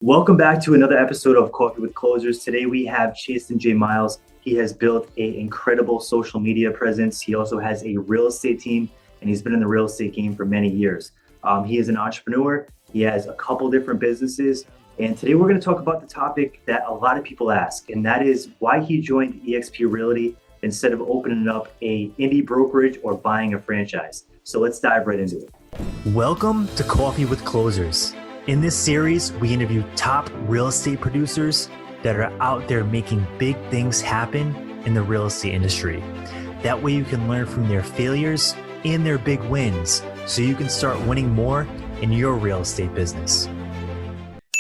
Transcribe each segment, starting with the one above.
Welcome back to another episode of Coffee with Closers. Today we have Chastin J Miles. He has built an incredible social media presence. He also has a real estate team, and he's been in the real estate game for many years. He is an entrepreneur. He has a couple different businesses. And today we're going to talk about the topic that a lot of people ask, and that is why he joined eXp Realty instead of opening up a indie brokerage or buying a franchise. So let's dive right into it. Welcome to Coffee with Closers. In this series, we interview top real estate producers that are out there making big things happen in the real estate industry. That way you can learn from their failures and their big wins so you can start winning more in your real estate business.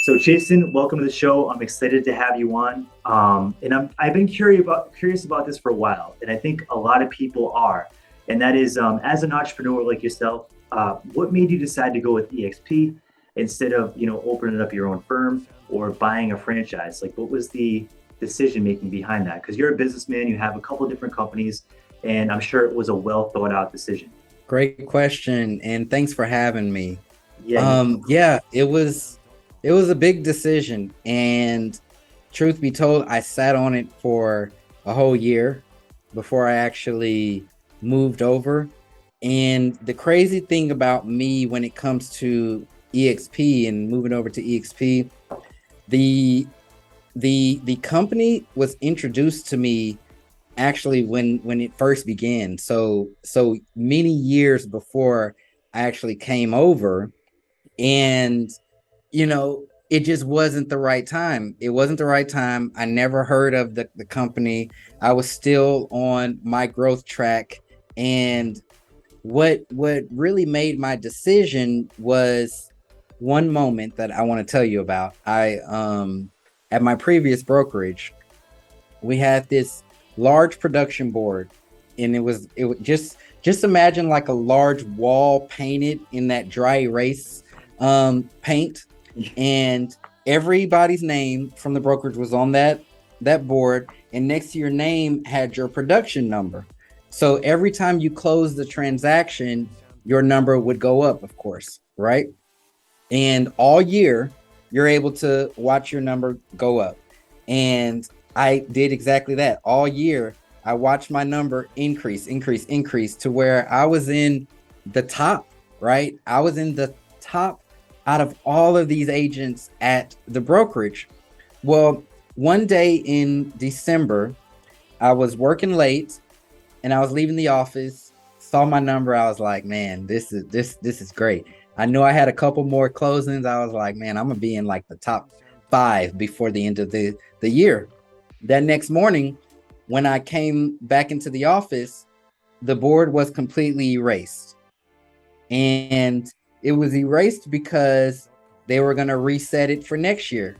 So Chastin, welcome to the show. I'm excited to have you on. I've been curious about this for a while, and I think a lot of people are. And that is, as an entrepreneur like yourself, what made you decide to go with eXp instead of opening up your own firm or buying a franchise? Like, what was the decision making behind that? Because you're a businessman, you have a couple of different companies, and I'm sure it was a well thought out decision. Great question, and thanks for having me. Yeah. It was a big decision, and truth be told, I sat on it for a whole year before I actually moved over. And the crazy thing about me when it comes to eXp and moving over to eXp, the company was introduced to me actually when it first began. So many years before I actually came over, and it just wasn't the right time. It wasn't the right time. I never heard of the company. I was still on my growth track, and what really made my decision was one moment that I want to tell you about. I at my previous brokerage, we had this large production board, and it was just imagine like a large wall painted in that dry erase paint, and everybody's name from the brokerage was on that board, and next to your name had your production number. So every time you close the transaction, your number would go up, of course, right? And all year, you're able to watch your number go up. And I did exactly that. All year, I watched my number increase to where I was in the top, right? I was in the top out of all of these agents at the brokerage. Well, one day in December, I was working late and I was leaving the office, saw my number. I was like, man, this is great. I knew I had a couple more closings. I was like, man, I'm gonna be in like the top 5 before the end of the year. That next morning, when I came back into the office, the board was completely erased. And it was erased because they were gonna reset it for next year.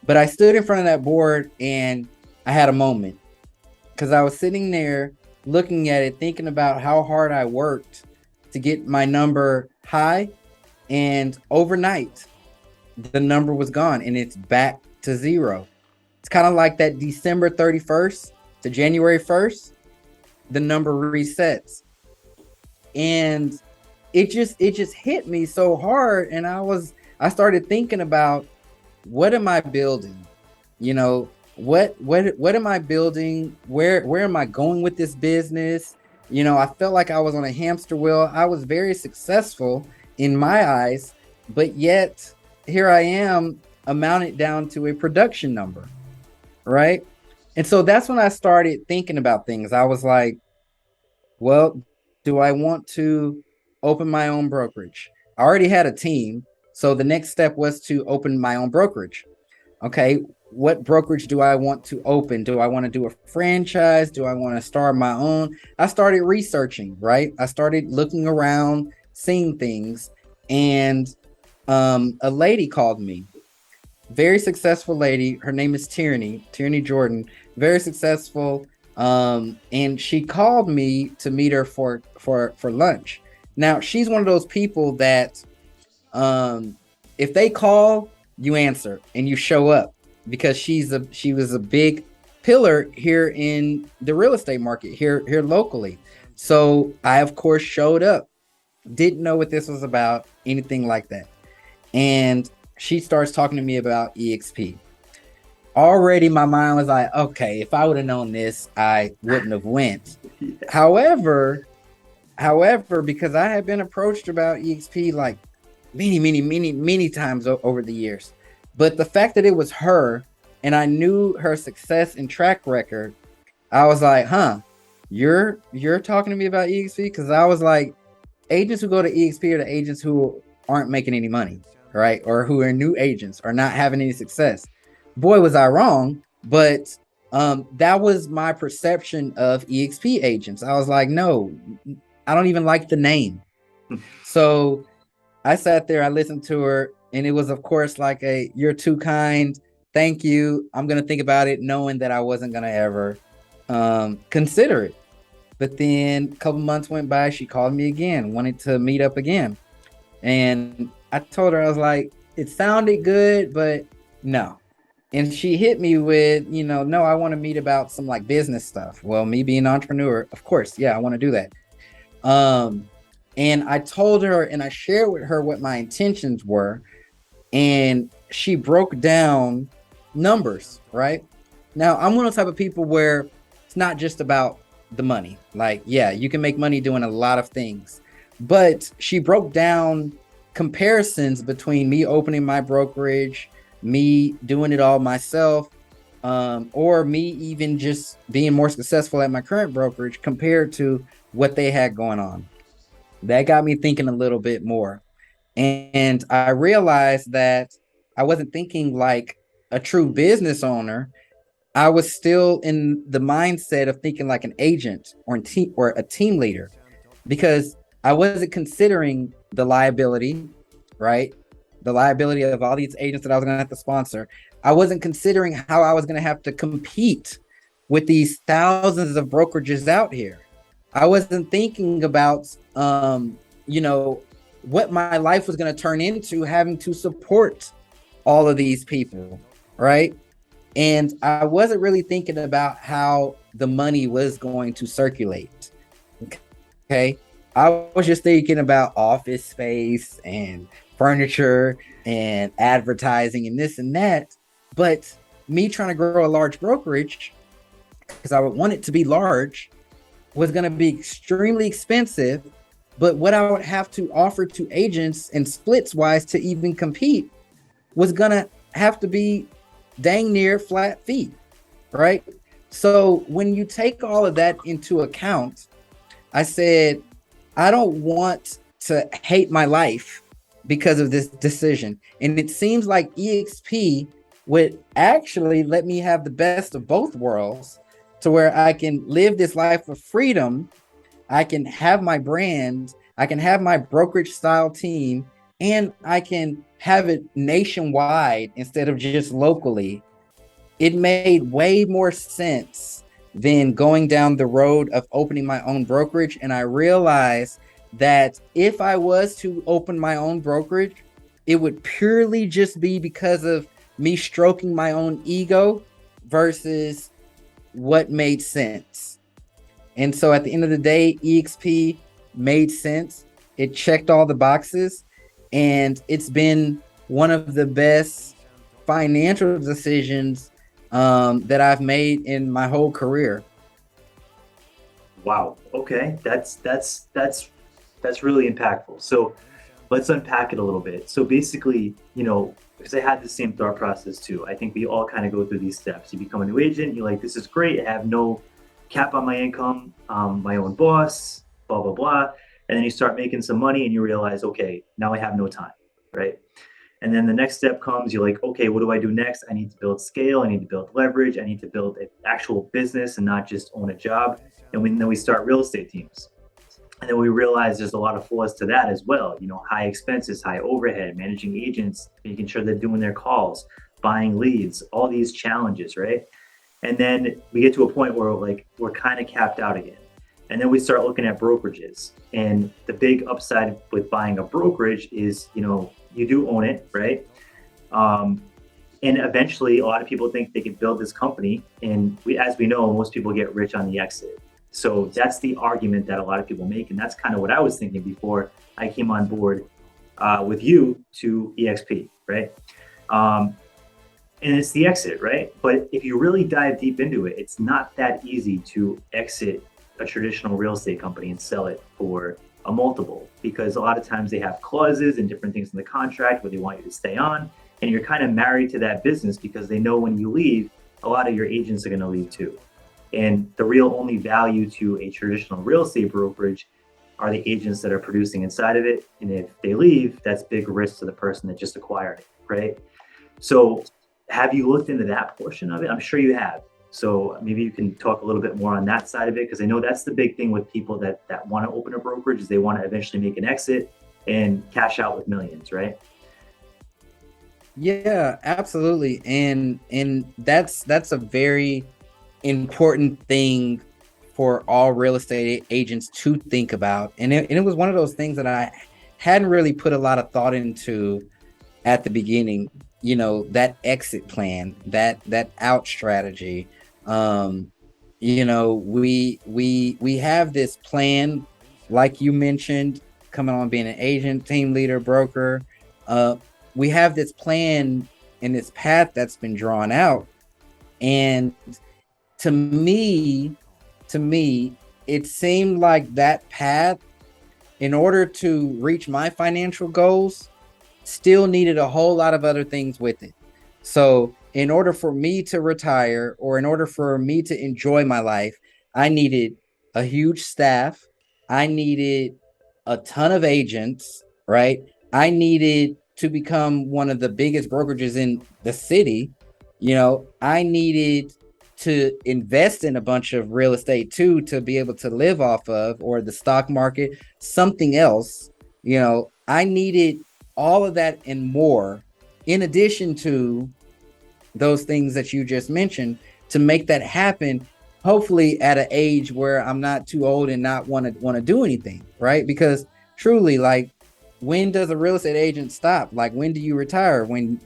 But I stood in front of that board and I had a moment, because I was sitting there looking at it, thinking about how hard I worked to get my number high, and overnight the number was gone and it's back to zero. It's kind of like that December 31st to January 1st, the number resets. And it just hit me so hard, and I started thinking about, what am I building? What am I building? Where am I going with this business? I felt like I was on a hamster wheel. I was very successful in my eyes, but yet here I am amounted down to a production number, right? And so that's when I started thinking about things. I was like, well, do I want to open my own brokerage? I already had a team. So the next step was to open my own brokerage. Okay, what brokerage do I want to open? Do I want to do a franchise? Do I want to start my own? I started researching, right? I started looking around, seeing things, and a lady called me. Very successful lady. Her name is Tierney Jordan. Very successful. And she called me to meet her for lunch. Now, she's one of those people that if they call, you answer and you show up, because she was a big pillar here in the real estate market here locally. So I, of course, showed up, didn't know what this was about, anything like that. And she starts talking to me about eXp. Already my mind was like, okay, if I would have known this, I wouldn't have went. Yeah. However, because I had been approached about eXp like many times over the years, but the fact that it was her and I knew her success and track record, I was like, huh, you're talking to me about eXp? Because I was like, agents who go to eXp are the agents who aren't making any money, right? Or who are new agents or not having any success. Boy, was I wrong, but that was my perception of eXp agents. I was like, no, I don't even like the name. So I sat there, I listened to her, and it was, of course, like a "you're too kind, thank you. I'm gonna think about it," knowing that I wasn't gonna ever consider it. But then a couple months went by, she called me again, wanted to meet up again. And I told her, I was like, it sounded good, but no. And she hit me with, no, I want to meet about some like business stuff. Well, me being an entrepreneur, of course, yeah, I want to do that. And I told her and I shared with her what my intentions were. And she broke down numbers, right? Now, I'm one of the type of people where it's not just about the money. Like, yeah, you can make money doing a lot of things. But she broke down comparisons between me opening my brokerage, me doing it all myself, or me even just being more successful at my current brokerage compared to what they had going on. That got me thinking a little bit more. And I realized that I wasn't thinking like a true business owner. I was still in the mindset of thinking like an agent or a team leader, because I wasn't considering the liability, right? The liability of all these agents that I was going to have to sponsor. I wasn't considering how I was going to have to compete with these thousands of brokerages out here. I wasn't thinking about, what my life was going to turn into having to support all of these people, right? And I wasn't really thinking about how the money was going to circulate. Okay. I was just thinking about office space and furniture and advertising and this and that. But me trying to grow a large brokerage, because I would want it to be large, was going to be extremely expensive. But what I would have to offer to agents and splits wise to even compete was going to have to be dang near flat fee, right? So when you take all of that into account, I said, I don't want to hate my life because of this decision. And it seems like eXp would actually let me have the best of both worlds, to where I can live this life of freedom. I can have my brand, I can have my brokerage style team, and I can have it nationwide instead of just locally. It made way more sense than going down the road of opening my own brokerage. And I realized that if I was to open my own brokerage, it would purely just be because of me stroking my own ego versus what made sense. And so at the end of the day, eXp made sense. It checked all the boxes, and it's been one of the best financial decisions that I've made in my whole career. Wow. Okay. That's really impactful. So let's unpack it a little bit. So basically, because I had the same thought process too. I think we all kind of go through these steps. You become a new agent, you're like, this is great. I have no cap on my income, my own boss, blah, blah, blah. And then you start making some money and you realize, okay, now I have no time, right? And then the next step comes, you're like, okay, what do I do next? I need to build scale. I need to build leverage. I need to build an actual business and not just own a job. And then we start real estate teams. And then we realize there's a lot of flaws to that as well. High expenses, high overhead, managing agents, making sure they're doing their calls, buying leads, all these challenges, right? And then we get to a point where we're kind of capped out again. And then we start looking at brokerages. And the big upside with buying a brokerage is, you do own it, right? And eventually a lot of people think they can build this company. And as we know, most people get rich on the exit. So that's the argument that a lot of people make. And that's kind of what I was thinking before I came on board with you to eXp. right? Um, and it's the exit, right? But if you really dive deep into it, it's not that easy to exit a traditional real estate company and sell it for a multiple, because a lot of times they have clauses and different things in the contract where they want you to stay on, and you're kind of married to that business because they know when you leave, a lot of your agents are going to leave too. And the real only value to a traditional real estate brokerage are the agents that are producing inside of it. And if they leave, that's big risk to the person that just acquired it, right? So have you looked into that portion of it? I'm sure you have. So maybe you can talk a little bit more on that side of it, because I know that's the big thing with people that want to open a brokerage is they want to eventually make an exit and cash out with millions, right? Yeah, absolutely. And that's a very important thing for all real estate agents to think about. And it was one of those things that I hadn't really put a lot of thought into at the beginning, that exit plan, that out strategy. We have this plan, like you mentioned, coming on being an agent, team leader, broker. We have this plan and this path that's been drawn out. And to me, it seemed like that path, in order to reach my financial goals, still needed a whole lot of other things with it. So in order for me to retire, or in order for me to enjoy my life, I needed a huge staff. I needed a ton of agents, right? I needed to become one of the biggest brokerages in the city. I needed to invest in a bunch of real estate too, to be able to live off of, or the stock market, something else. I needed all of that and more, in addition to those things that you just mentioned, to make that happen, hopefully at an age where I'm not too old and not want to do anything, right? Because truly, like, when does a real estate agent stop? Like, when do you retire? When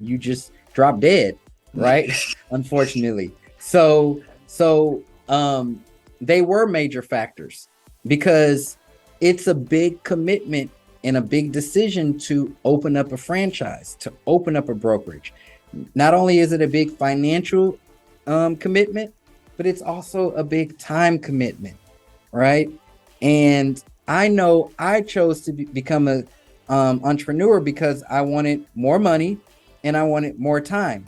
you just drop dead, right? Unfortunately. So they were major factors, because it's a big commitment and a big decision to open up a franchise, to open up a brokerage. Not only is it a big financial commitment, but it's also a big time commitment, right? And I know I chose to become a entrepreneur because I wanted more money and I wanted more time.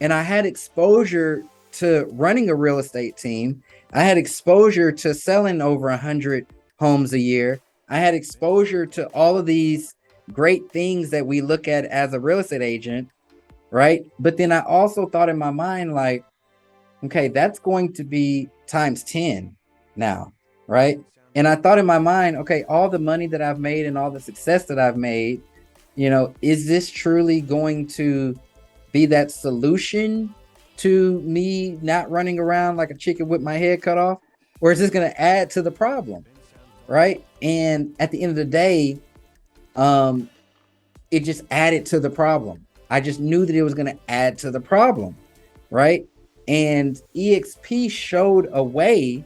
And I had exposure to running a real estate team. I had exposure to selling over 100 homes a year. I had exposure to all of these great things that we look at as a real estate agent, right? But then I also thought in my mind, like, okay, that's going to be times 10 now, right? And I thought in my mind, okay, all the money that I've made and all the success that I've made, is this truly going to be that solution to me not running around like a chicken with my head cut off? Or is this going to add to the problem? Right. And at the end of the day, it just added to the problem. I just knew that it was going to add to the problem. Right. And eXp showed a way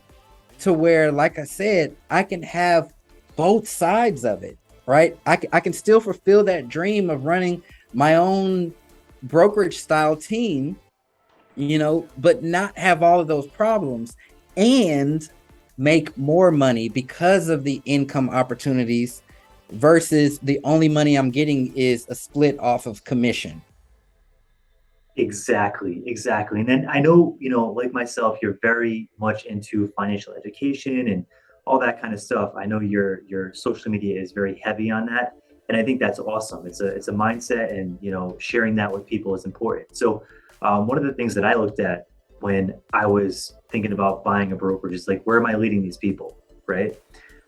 to where, like I said, I can have both sides of it. Right. I can still fulfill that dream of running my own brokerage style team, but not have all of those problems, and make more money because of the income opportunities, versus the only money I'm getting is a split off of commission. Exactly. And then I know, like myself, you're very much into financial education and all that kind of stuff. I know your social media is very heavy on that. And I think that's awesome. It's a mindset, and, sharing that with people is important. So one of the things that I looked at when I was thinking about buying a brokerage is like, where am I leading these people? Right.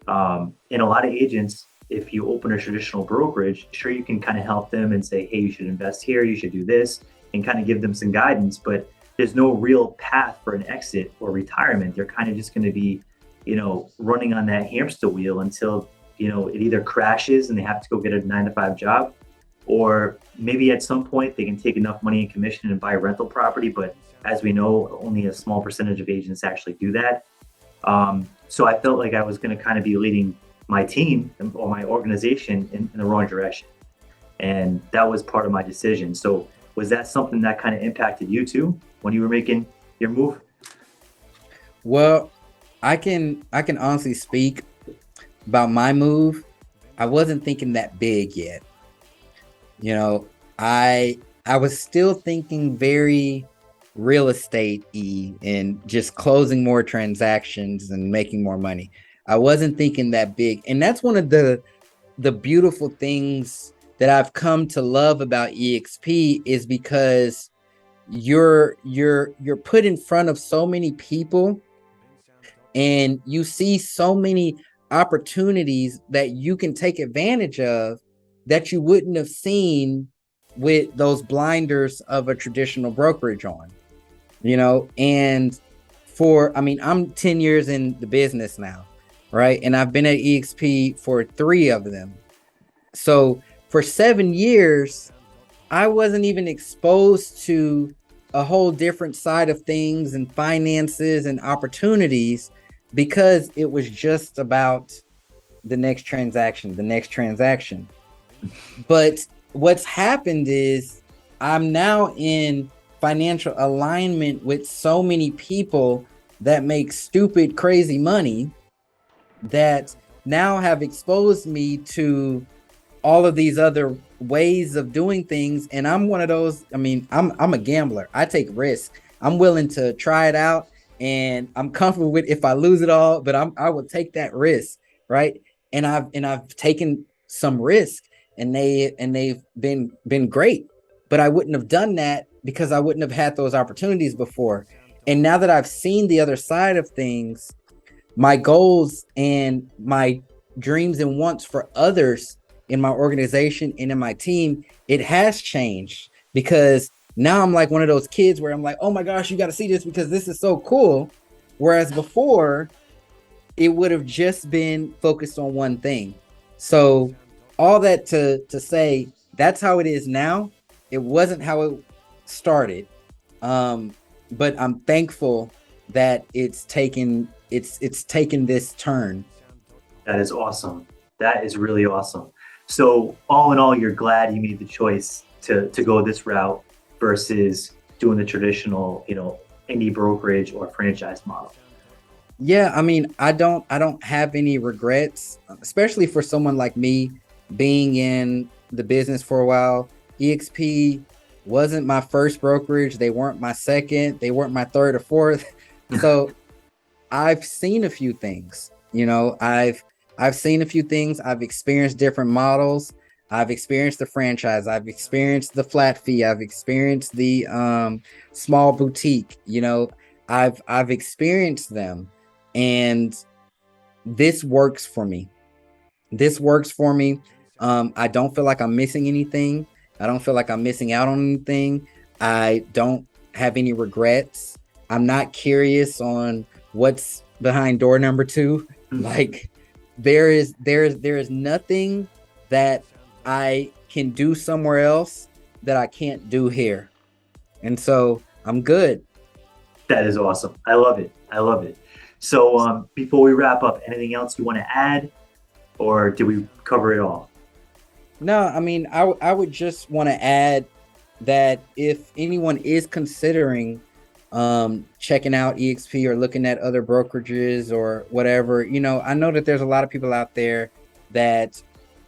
And a lot of agents, if you open a traditional brokerage, sure, you can kind of help them and say, hey, you should invest here, you should do this, and kind of give them some guidance, but there's no real path for an exit or retirement. They're kind of just going to be, running on that hamster wheel until, it either crashes and they have to go get a 9-to-5 job, or maybe at some point they can take enough money in commission and buy a rental property. But as we know, only a small percentage of agents actually do that. So I felt like I was going to kind of be leading my team or my organization in the wrong direction. And that was part of my decision. So was that something that kind of impacted you too when you were making your move? Well, I can honestly speak about my move. I wasn't thinking that big yet. You know, I was still thinking very real estate-y and just closing more transactions and making more money. I wasn't thinking that big. And that's one of the beautiful things that I've come to love about eXp is because you're put in front of so many people and you see so many opportunities that you can take advantage of that you wouldn't have seen with those blinders of a traditional brokerage on, and I'm 10 years in the business now, right? And I've been at eXp for 3 of them. So for 7 years, I wasn't even exposed to a whole different side of things and finances and opportunities because it was just about the next transaction, the next transaction. But what's happened is I'm now in financial alignment with so many people that make stupid, crazy money that now have exposed me to all of these other ways of doing things. And I'm one of those, I'm a gambler. I take risks. I'm willing to try it out and I'm comfortable with if I lose it all, but I will take that risk, right? And I've taken some risk and they've been great. But I wouldn't have done that because I wouldn't have had those opportunities before. And now that I've seen the other side of things, my goals and my dreams and wants for others in my organization and in my team, it has changed because now I'm like one of those kids where I'm like, oh my gosh, you got to see this because this is so cool. Whereas before, it would have just been focused on one thing. So all that to say, that's how it is now. It wasn't how it started. But I'm thankful that it's taken this turn. That is awesome. That is really awesome. So all in all, you're glad you made the choice to go this route versus doing the traditional, indie brokerage or franchise model. Yeah, I don't have any regrets, especially for someone like me being in the business for a while. eXp wasn't my first brokerage. They weren't my second. They weren't my third or fourth. So I've seen a few things. I've seen a few things. I've experienced different models. I've experienced the franchise. I've experienced the flat fee. I've experienced the small boutique. I've experienced them, and this works for me. This works for me. I don't feel like I'm missing anything. I don't feel like I'm missing out on anything. I don't have any regrets. I'm not curious on what's behind door number 2. Like there is nothing that I can do somewhere else that I can't do here. And so I'm good. That is awesome. I love it. I love it. So before we wrap up, anything else you want to add, or did we cover it all? No, I would just want to add that if anyone is considering checking out eXp or looking at other brokerages or whatever, I know that there's a lot of people out there that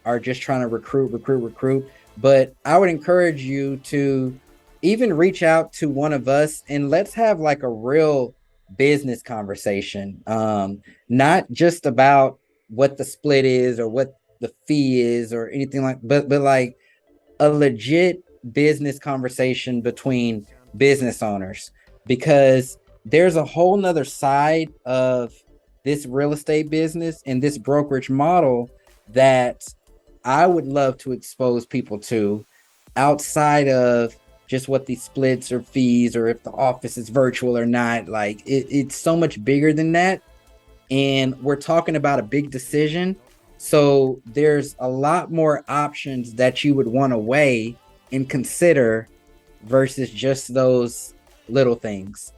are just trying to recruit, but I would encourage you to even reach out to one of us and let's have like a real business conversation. Not just about what the split is or what the fee is or anything but like a legit business conversation between business owners, because there's a whole nother side of this real estate business and this brokerage model that I would love to expose people to outside of just what these splits or fees or if the office is virtual or not. Like it's so much bigger than that. And we're talking about a big decision. So there's a lot more options that you would want to weigh and consider versus just those little things.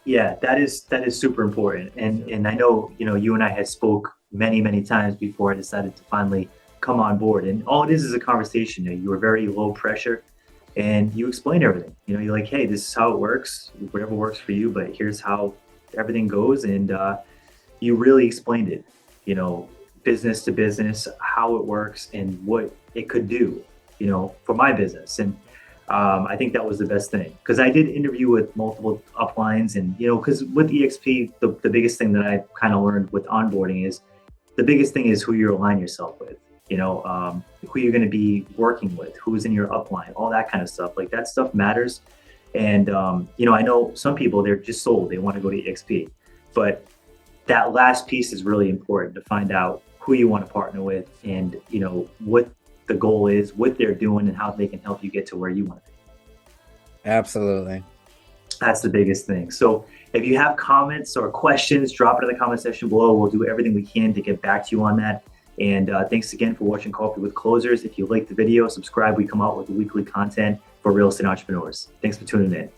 Yeah, that is super important. And I know, you and I had spoke many, many times before I decided to finally come on board. And all it is a conversation. You were very low pressure and you explain everything. You're like, hey, this is how it works, whatever works for you, but here's how everything goes. And you really explained it, business to business, how it works and what it could do, for my business. And I think that was the best thing, because I did interview with multiple uplines, and because with eXp, the biggest thing that I kind of learned with onboarding is the biggest thing is who you align yourself with, who you're going to be working with, who's in your upline, all that kind of stuff. Like that stuff matters. And I know some people, they're just sold, they want to go to eXp, but that last piece is really important to find out who you want to partner with, and what the goal is, what they're doing, and how they can help you get to where you want to be. Absolutely. That's the biggest thing. So if you have comments or questions, drop it in the comment section below. We'll do everything we can to get back to you on that. And thanks again for watching Coffee with Closers. If you liked the video, subscribe. We come out with weekly content for real estate entrepreneurs. Thanks for tuning in.